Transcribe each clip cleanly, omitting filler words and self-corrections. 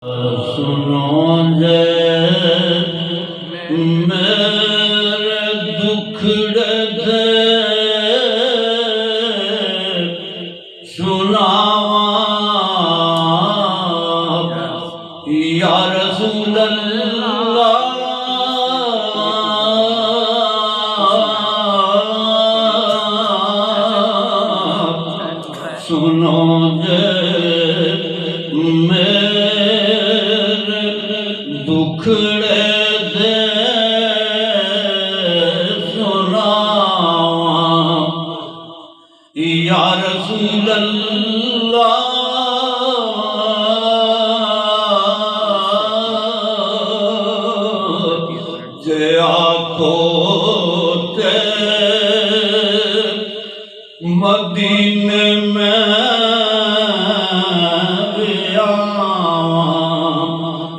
سنو جے میرے دکھڑے دے سناواں یا رسول اللہ سنو جے دکھڑے دے سناواں یا رسول اللہ جے آکھو تے مدینے میں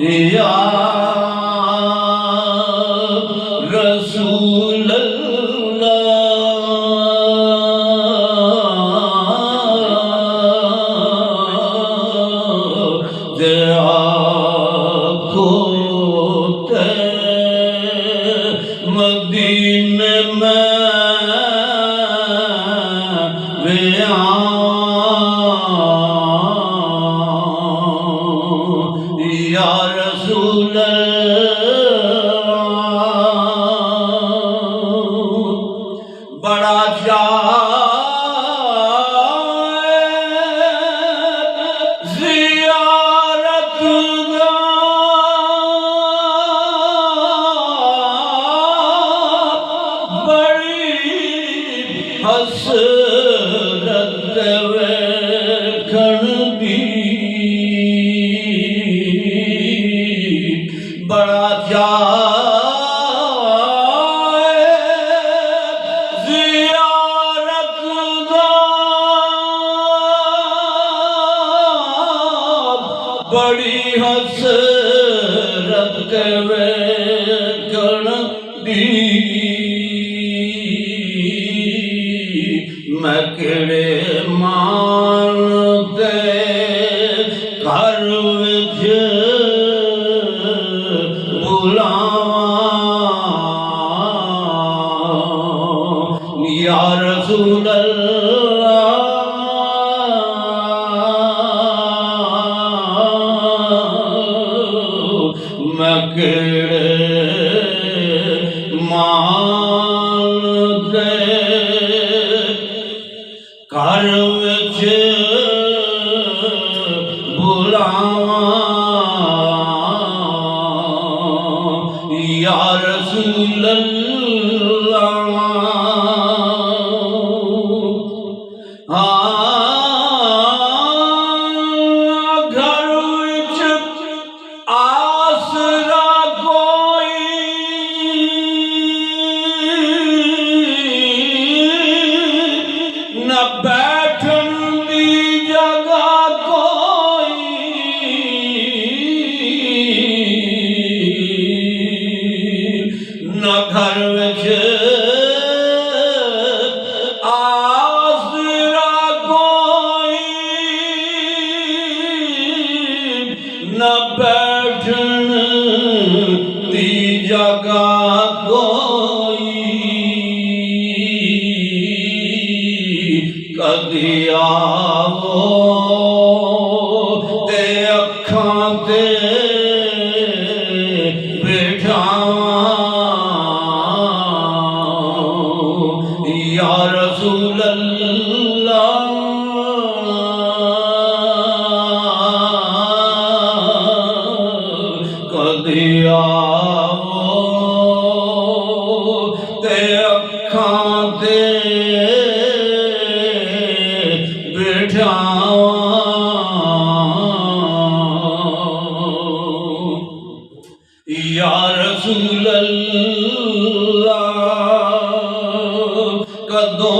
یا رسول اللہ جے آکھو تے مدینے میں یا رسول بڑا زیارت دا بڑی حسرت ویکھن دی بڑا زیارت دا بڑی حسرت ویکھن دی میں کیڑے مان دے گھر وچ یا رسول اللہ میں کیڑے مان دے گھر وچ بلاواں یا رسول اللہ گھر وچ آسرا کوئی نہ بیٹھن دی جگہ کوئی نہ گھر وچ نہ بیٹھن دی جگہ کوئی کدی آو تے اکھاں تے بٹھاواں یا رسول اللہ کدی آو تے اکھاں تے بٹھاواں یا رسول اللہ کدوں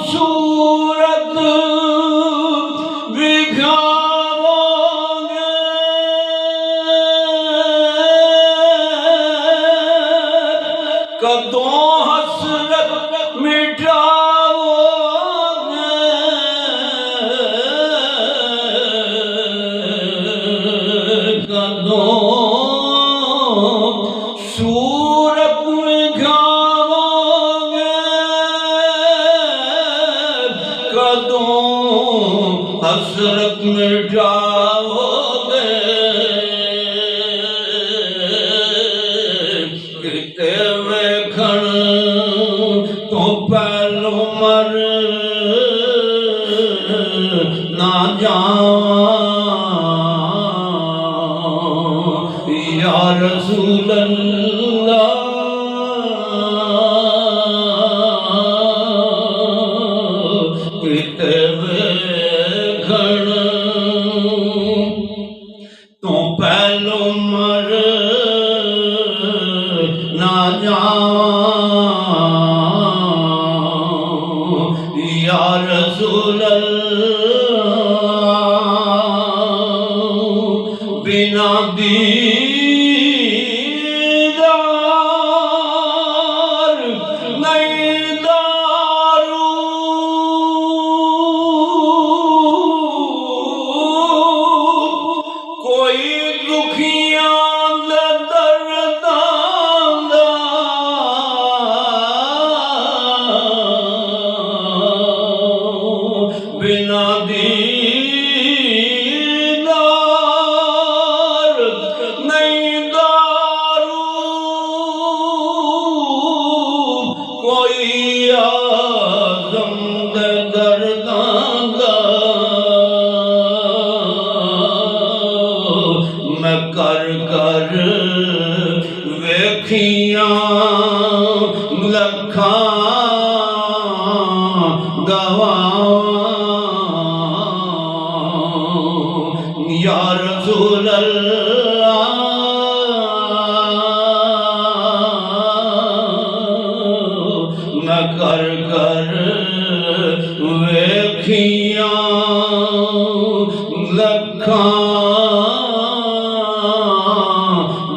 صورت بکھاؤ گے کدوں حسرت مٹاؤ گے کدوں صورت دکھاؤ گے کدوں حسرت مٹاؤ گے کتے ویکھن تو پہلو مر نہ جاؤں یا رسول اللہ کتے ویکھن تو پہلو مر نہ جاؤں یا رسول اللہ بنا دیدار نہیں دارو کوئی دکھیاں درداں دا بنا دیدار نہیں دارو کوئی آزم دے درداں دا میں کر کر ویکھیاں لکھاں گواں یا رسول اللہ میں کر کر ویکھیاں لکھاں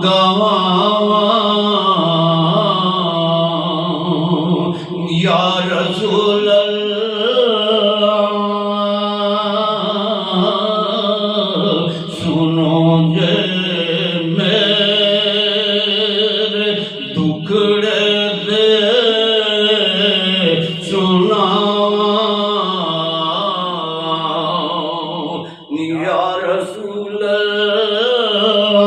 گواں یا رسول اللہ سنو جے میرے دکھڑے دے سناؤں یا رسول اللہ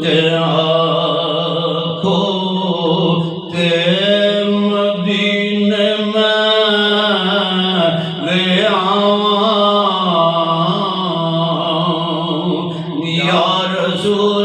جے آنکھوں تے مدینے میں لے آؤں یا رسول